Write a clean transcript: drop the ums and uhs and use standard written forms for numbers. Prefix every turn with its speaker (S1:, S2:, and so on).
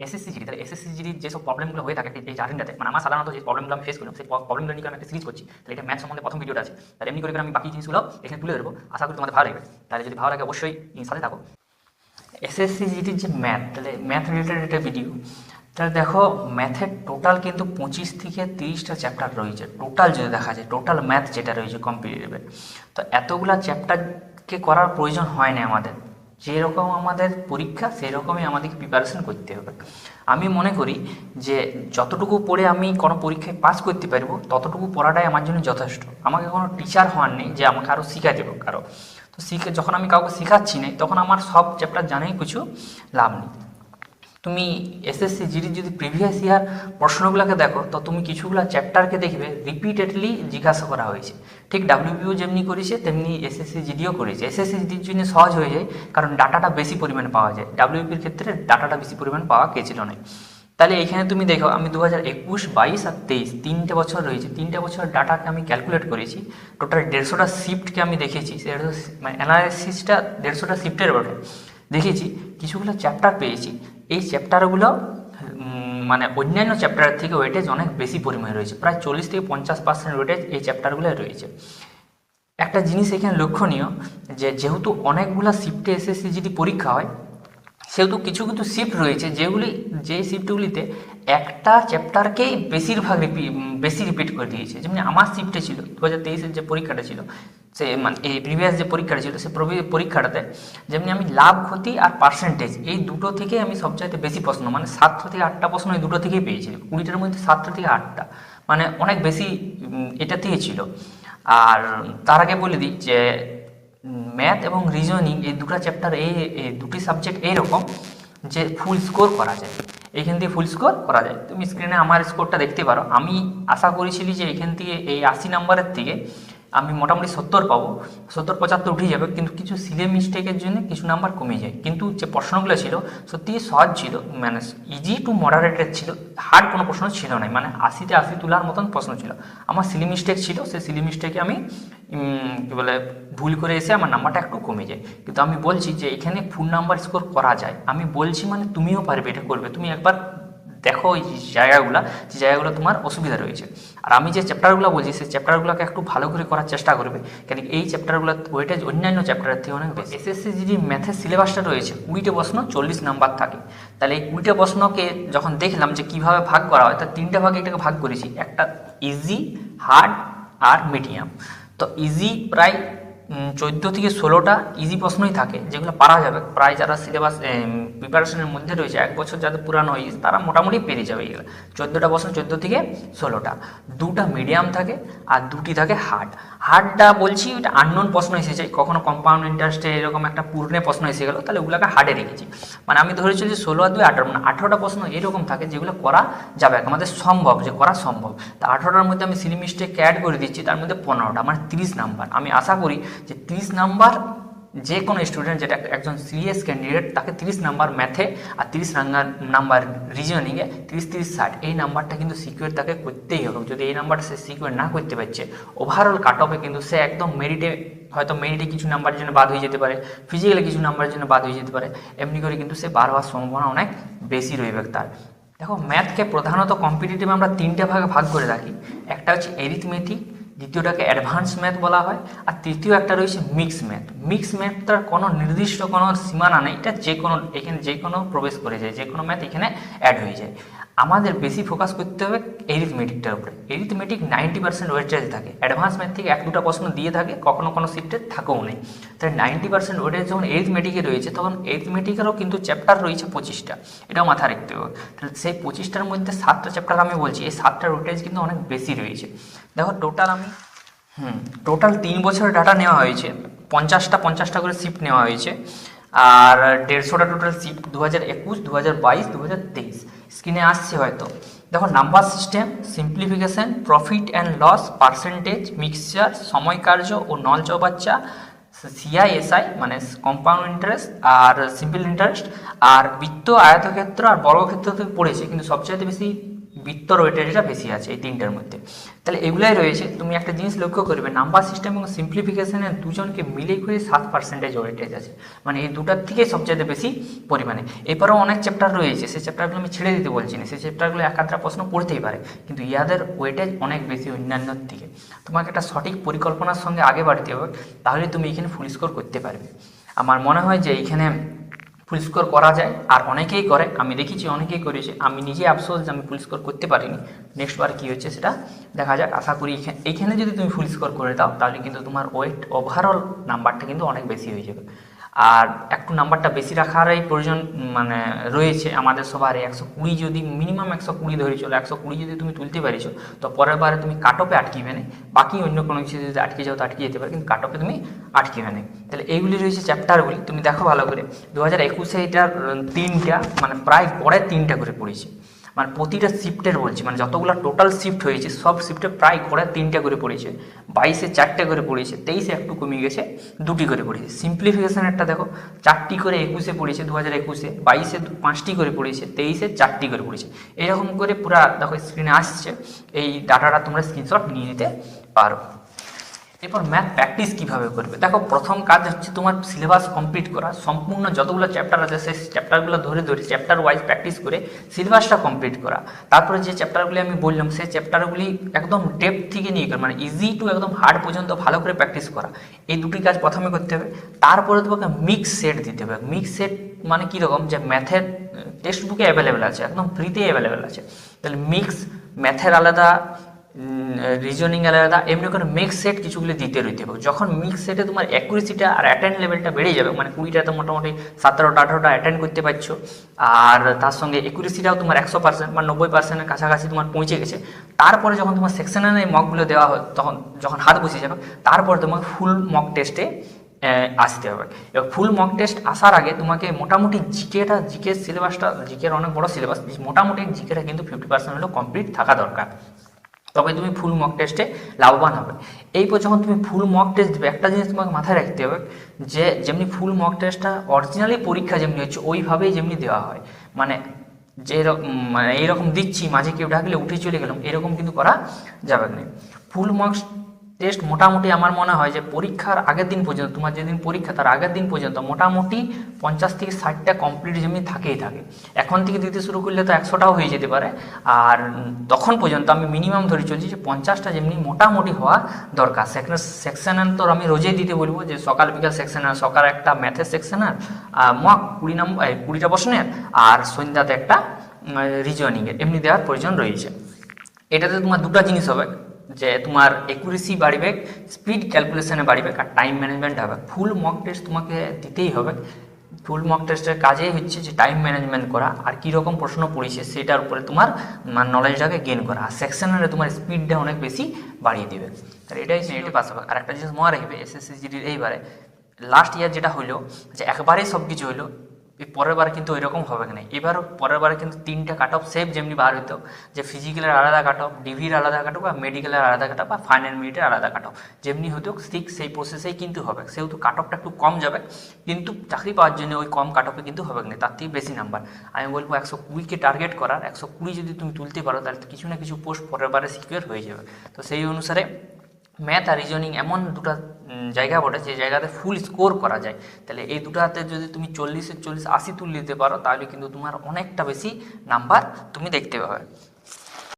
S1: SSC GD, তাহলে SSC জিডির যেসব প্রবলেমগুলো হয়ে থাকে এই জার্নিটাতে, মানে আমার সাধারণত যে প্রবলেমগুলো আমি ফেস করলাম সেই প্রবলেমগুলো নিয়ে আমি একটা সিরিজ করছি। তাহলে এটা ম্যাথ সম্বন্ধে প্রথম ভিডিওটা আছে, তাহলে এমনি করে আমি বাকি জিনিসগুলো এখানে তুলে ধরবো। আশা করি তোমাদের ভালো লাগবে। তাহলে যদি ভালো লাগে অবশ্যই সাথে থাকো। এসএসসি জিডির যে ম্যাথ, তাহলে ম্যাথ রিলেটেড একটা ভিডিও। তাহলে দেখো, ম্যাথের টোটাল কিন্তু 25 থেকে 30টা চ্যাপ্টার রয়েছে। টোটাল যদি দেখা যায়, টোটাল ম্যাথ যেটা রয়েছে কম্পিটিটিভের, তো এতগুলা চ্যাপ্টারকে করার প্রয়োজন হয় না আমাদের। যেরকম আমাদের পরীক্ষা সেই রকমই আমাদেরকে প্রিপারেশন করতে হবে। আমি মনে করি যে যতটুকু পড়ে আমি কোনো পরীক্ষায় পাস করতে পারবো ততটুকু পড়াটাই আমার জন্য যথেষ্ট। আমাকে কোনো টিচার হওয়ার নেই যে আমাকে আরও শিখা দেবো কারো। তো যখন আমি কাউকে শেখাচ্ছি না, তখন আমার সব চ্যাপ্টার জানেই কিছু লাভ নেই। তুমি এসএসসি জিডির যদি প্রিভিয়াস ইয়ার প্রশ্নগুলোকে দেখো, তো তুমি কিছুগুলো চ্যাপ্টারকে দেখবে রিপিটেডলি জিজ্ঞাসা করা হয়েছে। ঠিক ডাব্লিউবিও যেমনি করেছে তেমনি এসএসসি জিডিও করেছে। এসএসসি জিডির জন্য সহজ হয়ে যায়, কারণ ডাটাটা বেশি পরিমাণে পাওয়া যায়। ডাব্লিউবির ক্ষেত্রে ডাটাটা বেশি পরিমাণ পাওয়া গেছিল না। তাহলে এখানে তুমি দেখো, আমি 2021, 22 আর 23 তিনটে বছর রয়েছে। তিনটে বছর ডাটাকে আমি ক্যালকুলেট করেছি। টোটাল 150টা শিফটকে আমি দেখেছি, মানে অ্যানালাইসিসটা 150টা শিফটের বটে দেখেছি। কিছুগুলো চ্যাপ্টার পেয়েছি। এই চ্যাপ্টারগুলো মানে অন্যান্য চ্যাপ্টারের থেকে ওয়েটেজ অনেক বেশি পরিমাণে রয়েছে, প্রায় 40 থেকে 50% ওয়েটেজ এই চ্যাপ্টারগুলো রয়েছে। একটা জিনিস এখানে লক্ষণীয়, যে যেহেতু অনেকগুলো শিফটে এসএসসি জিডি পরীক্ষা হয়, সেহেতু কিছু কিছু শিফট রয়েছে যে শিফটগুলিতে একটা চ্যাপ্টারকেই বেশি রিপিট করে দিয়েছে। যেমনি আমার শিফটে ছিল 2023-এর যে পরীক্ষাটা ছিল, সে মানে এই প্রিভিয়াস যে পরীক্ষাটা ছিল, সে পরীক্ষাটাতে যেমনি আমি লাভ, ক্ষতি আর পার্সেন্টেজ এই দুটো থেকে আমি সবচাইতে বেশি প্রশ্ন, মানে 7টা থেকে 8টা প্রশ্ন এই দুটো থেকেই পেয়েছি। 20টার মধ্যে 7টা থেকে 8টা, মানে অনেক বেশি এটা থেকে ছিল। আর তার আগে বলে দিই যে ম্যাথ এবং রিজনিং এই দুটো চ্যাপ্টার, এই দুটি সাবজেক্ট এইরকম যে ফুল স্কোর করা যায়। এইখান থেকে ফুল স্কোর করা যায়। তুমি স্ক্রিনে আমার স্কোরটা দেখতে পারো। আমি আশা করেছিলি যে এখান থেকে এই 80 নাম্বারের থেকে আমি মোটামুটি 70 পাবো, 70-75 উঠে যাবে, কিন্তু কিছু সিলে মিস্টেকের জন্য কিছু নাম্বার কমে যায়। কিন্তু যে প্রশ্নগুলো ছিল সত্যি সহজ ছিল, মানে ইজি টু মডারেটেড ছিল, হার্ড কোনো প্রশ্ন ছিল না। মানে 80-তে 80 তোলার মতন প্রশ্ন ছিল। আমার সিলি মিস্টেক ছিল, সেই সিলি মিস্টেকে আমি কী বলে ভুল করে এসে আমার নাম্বারটা একটু কমে যায়। কিন্তু আমি বলছি যে এখানে ফুল নাম্বার স্কোর করা যায়। আমি বলছি মানে তুমিও পারবে, এটা করবে। তুমি একবার দেখো এই যে জায়গাগুলো তোমার অসুবিধা রয়েছে। আর আমি যে চ্যাপ্টারগুলো বলছি সেই চ্যাপ্টারগুলোকে একটু ভালো করে করার চেষ্টা করবে, কেন এই চ্যাপ্টারগুলো ওয়েটেজ অন্যান্য চ্যাপ্টারের থেকে অনেক বেশি। এসএসসি জিডি ম্যাথের সিলেবাসটা রয়েছে 20টে প্রশ্ন, 40 নাম্বার থাকে। তাহলে এই 20টে প্রশ্নকে যখন দেখলাম যে কীভাবে ভাগ করা হয়, তার 3টে ভাগে এটাকে ভাগ করেছি। একটা ইজি, হার্ড আর মিডিয়াম। তো ইজি প্রায় 14 থেকে 16টা ইজি প্রশ্নই থাকে, যেগুলো পারা যাবে। প্রায় যারা সিলেবাস প্রিপারেশনের মধ্যে রয়েছে, 1 বছর যাদের পুরানো হয়ে গেছে, তারা মোটামুটি পেরে যাবে এগুলো। 14টা প্রশ্ন, 14 থেকে 16টা। 2টা মিডিয়াম থাকে আর 2টি থাকে হার্ড। হার্ডটা বলছি ওইটা আননোন প্রশ্ন এসেছে, কখনো কম্পাউন্ড ইন্টারেস্টে এরকম একটা পূর্ণে প্রশ্ন এসে গেলো, তাহলে ওগুলোকে হার্ডে রেখেছি। মানে আমি ধরেছি যে 16 আর 2 18, মানে 18টা প্রশ্ন এরকম থাকে যেগুলো করা যাবে, আমাদের সম্ভব, যে করা সম্ভব। তা 18টার মধ্যে আমি সিলি মিস্টেক অ্যাড করে দিচ্ছি, তার মধ্যে 15টা, মানে 30 নাম্বার। আমি আশা করি যে 30 নাম্বার যে কোনো স্টুডেন্ট, যেটা একজন সিরিয়াস ক্যান্ডিডেট, তাকে 30 নাম্বার ম্যাথে আর 30 নাম্বার রিজনিংয়ে, 30-30-60 এই নাম্বারটা কিন্তু সিকিউর তাকে করতেই হবে। যদি এই নাম্বারটা সে সিকিউর না করতে পারছে, ওভারঅল কাট অফে কিন্তু সে একদম মেরিটে কিছু নাম্বারের জন্য বাদ হয়ে যেতে পারে, ফিজিক্যালি কিছু নাম্বারের জন্য বাদ হয়ে যেতে পারে। এমনি করে কিন্তু সে বার হওয়ার সম্ভাবনা অনেক বেশি রইবে তার। দেখো, ম্যাথকে প্রধানত কম্পিটিটিভে আমরা 3টে ভাগে ভাগ করে রাখি। একটা হচ্ছে এরিথমেটিক, দ্বিতীয়টাকে অ্যাডভান্স ম্যাথ বলা হয়, আর তৃতীয় একটা রয়েছে মিক্স ম্যাথ। মিক্স ম্যাথটার কোনো নির্দিষ্ট কোনো সীমানা নেই, এটা এখানে যে কোনো প্রবেশ করে যায়, যে কোনো ম্যাথ এখানে অ্যাড হয়ে যায়। আমাদের বেশি ফোকাস করতে হবে এরিথমেটিকটার উপরে। এরিথমেটিক 90% ওয়েটেজ থাকে। অ্যাডভান্স ম্যাথ থেকে 1-2টা প্রশ্ন দিয়ে থাকে, কখনো কোনো শিফটে থাকেও নেই। তাই 90% ওয়েটেজ যখন এরিথমেটিকে রয়েছে, তখন এরিথমেটিকেরও কিন্তু চ্যাপ্টার রয়েছে 25টা, এটাও মাথায় রাখতে হবে। তাহলে সেই 25টার মধ্যে 7টা চ্যাপ্টার আমি বলছি, এই 7টার ওয়েটেজ কিন্তু অনেক বেশি রয়েছে। দেখো, টোটাল 3 বছরের ডাটা নেওয়া হয়েছে। 50টা করে শিফট নেওয়া হয়েছে, আর 150টা টোটাল শিফট 2021, 2022, 2023 স্ক্রিনে আসছে হয়তো। দেখো, number system, simplification, profit and loss, percentage, mixture, সময় কার্য ও নল চৌবাচ্চা, সিআইএসআই মানে কম্পাউন্ড ইন্টারেস্ট আর সিম্পল ইন্টারেস্ট, আর বৃত্ত, আয়তক্ষেত্র আর বর্গক্ষেত্র থেকে পড়েছে। কিন্তু সবচাইতে বেশি বৃত্তর ওয়েটেজটা বেশি আছে এই তিনটার মধ্যে। তাহলে এগুলাই রয়েছে। তুমি একটা জিনিস লক্ষ্য করবে, নাম্বার সিস্টেম এবং সিম্পলিফিকেশনের দুজনকে মিলে করে 7% ওয়েটেজ আছে, মানে এই দুটার থেকে সবচেয়ে বেশি পরিমাণে। এরপরেও অনেক চ্যাপ্টার রয়েছে, সেই চ্যাপ্টারগুলো আমি ছেড়ে দিতে বলছি না, সেই চ্যাপ্টারগুলো একাধটা প্রশ্ন পড়তেই পারে, কিন্তু ইয়াদের ওয়েটেজ অনেক বেশি অন্যান্যর থেকে। তোমাকে একটা সঠিক পরিকল্পনার সঙ্গে আগে বাড়তে হবে, তাহলে তুমি এখানে ফুল স্কোর করতে পারবে। আমার মনে হয় যে এইখানে ফুল স্কোর করা যায়, আর অনেকেই করে, আমি দেখেছি অনেকেই করেছে। আমি নিজে আফসোস যে আমি ফুল স্কোর করতে পারিনি। নেক্সট বার কী হচ্ছে সেটা দেখা যাক। আশা করি এইখানে যদি তুমি ফুল স্কোর করে দাও তাহলে কিন্তু তোমার ওভারঅল নাম্বারটা কিন্তু অনেক বেশি হয়ে যাবে। আর একটু নাম্বারটা বেশি রাখারই প্রয়োজন মানে রয়েছে আমাদের সবারই। 120 যদি মিনিমাম 120 ধরে চলো, 120 যদি তুমি তুলতে পারিছো তো পরের বারে তুমি কাটঅপে আটকিবে না। বাকি অন্য কোনো কিছু যদি আটকে যাও তো আটকে যেতে পারে, কিন্তু কাটঅপে তুমি আটকিবে না। তাহলে এইগুলি রয়েছে চ্যাপ্টারগুলি, তুমি দেখো ভালো করে। 2021-এ এটার 3টা মানে প্রায় গড়ে 3টা করে পড়েছে, মানে প্রতিটা শিফটের বলছি, মানে যতগুলো টোটাল শিফট হয়েছে সব শিফটে প্রায় ঘোড়া 3টা করে পড়েছে। 22-এ 4টে করে পড়েছে, 23-এ একটু কমে গেছে 2টি করে পড়েছে। সিম্পলিফিকেশন একটা দেখো 4টি করে 21-এ পড়েছে 2021-এ, 22-এ 5টি করে পড়েছে, 23-এ 4টি করে পড়েছে। এরকম করে পুরা দেখো স্ক্রিনে আসছে, এই ডাটাটা তোমরা স্ক্রিনশট নিয়ে নিতে পারো। এরপর ম্যাথ প্র্যাকটিস কীভাবে করবে, দেখো প্রথম কাজ হচ্ছে তোমার সিলেবাস কমপ্লিট করা। সম্পূর্ণ যতগুলো চ্যাপ্টার আছে সেই চ্যাপ্টারগুলো ধরে ধরে চ্যাপ্টার ওয়াইজ প্র্যাকটিস করে সিলেবাসটা কমপ্লিট করা। তারপরে যে চ্যাপ্টারগুলি আমি বললাম সেই চ্যাপ্টারগুলি একদম ডেপথ থেকে নিয়ে করা, মানে ইজি টু একদম হার্ড পর্যন্ত ভালো করে প্র্যাকটিস করা। এই দুটি কাজ প্রথমে করতে হবে। তারপরে তোমাকে মিক্স সেট দিতে হবে। মিক্স সেট মানে কীরকম, যে ম্যাথের টেক্সট বুকে অ্যাভেলেবেল আছে, একদম ফ্রিতেই অ্যাভেলেবেল আছে। তাহলে মিক্স ম্যাথের আলাদা, রিজনিং আলাদা, এমনি করে মিক্স সেট কিছুগুলো দিতে রইতে হবে। যখন মিক্স সেটে তোমার অ্যাকুরেসিটা আর অ্যাটেন্ড লেভেলটা বেড়ে যাবে, মানে 20টাতে মোটামুটি 17-18টা অ্যাটেন্ড করতে পারছো, আর তার সঙ্গে অ্যাকুরেসিটাও তোমার 100% বা 90%-এর কাছাকাছি তোমার পৌঁছে গেছে, তারপরে যখন তোমার সেকশনাল এই মকগুলো দেওয়া হয় তখন যখন হাত বসে যাবে, তারপর তোমাকে ফুল মক টেস্টে আসতে হবে। এবার ফুল মক টেস্ট আসার আগে তোমাকে মোটামুটি জিকে সিলেবাসটা, জিকের অনেক বড় সিলেবাস, মোটামুটি জিকেটা কিন্তু 50% হলেও কমপ্লিট থাকা দরকার, তবে তুমি ফুল মক টেস্টে লাভবান হবে। এরপর যখন তুমি ফুল মক টেস্ট দেবে, একটা জিনিস তোমাকে মাথায় রাখতে হবে যে যেমনি ফুল মক টেস্টটা অরিজিনালি পরীক্ষা যেমনি হচ্ছে ওইভাবেই যেমনি দেওয়া হয়, মানে মানে এইরকম দিচ্ছি মাঝে কেউ ডাকলে উঠে চলে গেলাম এরকম কিন্তু করা যাবে না। ফুল মক টেস্ট মোটামুটি আমার মনে হয় যে পরীক্ষার আগের দিন পর্যন্ত, তোমার যেদিন পরীক্ষা তার আগের দিন পর্যন্ত মোটামুটি 50 থেকে 60টা কমপ্লিট যেমনি থাকেই থাকে। এখন থেকে দিতে শুরু করলে তো 100টাও হয়ে যেতে পারে, আর তখন পর্যন্ত আমি মিনিমাম ধরে চলছি যে 50টা যেমনি মোটামুটি হওয়া দরকার। সেকশনাল তো আমি রোজই দিতে বলবো, যে সকাল বিকাল সেকশনাল, সকাল একটা ম্যাথের সেকশনাল মক 20টা প্রশ্নের, আর সন্ধ্যাতে একটা রিজনিংয়ের, এমনি দেওয়ার প্রয়োজন রয়েছে। এটাতে তোমার দুটো জিনিস হবে, যে তোমার অ্যাকুরেসি বাড়বে, স্পিড ক্যালকুলেশনে বাড়বে, আর টাইম ম্যানেজমেন্ট হবে। ফুল মক টেস্ট তোমাকে দিতেই হবে। ফুল মক টেস্টের কাজেই হচ্ছে যে টাইম ম্যানেজমেন্ট করা, আর কীরকম প্রশ্ন পড়েছে সেটার উপরে তোমার নলেজটাকে গেন করা, আর সেকশনালে তোমার স্পিডটা অনেক বেশি বাড়িয়ে দেবে। তাহলে এটাই নেগেটিভ পাস হবে। আর একটা জিনিস মনে রাখবে, এসএসসি জিডির এইবারে লাস্ট ইয়ার যেটা হইলো, যে একবারেই সব কিছু হইলো, পরের বার কিন্তু ওইরকম হবে না। এবার পরের বারে কিন্তু 3টা কাট অফ সেভ যেমনি বার হইতো, যে ফিজিক্যালের আলাদা কাট অফ, ডিভির আলাদা কাট অফ, বা মেডিকেলের আলাদা কাট অফ, বা ফাইনাল মিনিটের আলাদা কাট অফ যেমনি হতো ঠিক সেই প্রসেসেই কিন্তু হবে। সেহেতু কাট অফটা একটু কম যাবে, কিন্তু চাকরি পাওয়ার জন্য ওই কম কাট অফে কিন্তু হবে না, তার থেকে বেশি নাম্বার। আমি বলবো 120কে টার্গেট করার, 120 যদি তুমি তুলতে পারো তাহলে কিছু না কিছু পোস্ট পরের বারে সিকিউর হয়ে যাবে। তো সেই অনুসারে ম্যাথ আর রিজনিং এমন দুটো জায়গা বটে যে জায়গাতে ফুল স্কোর করা যায়। তাহলে এই দুটাতে যদি তুমি 40-এ 40, 80 তুলে নিতে পারো তাহলে কিন্তু তোমার অনেকটা বেশি নাম্বার তুমি দেখতে পাবে।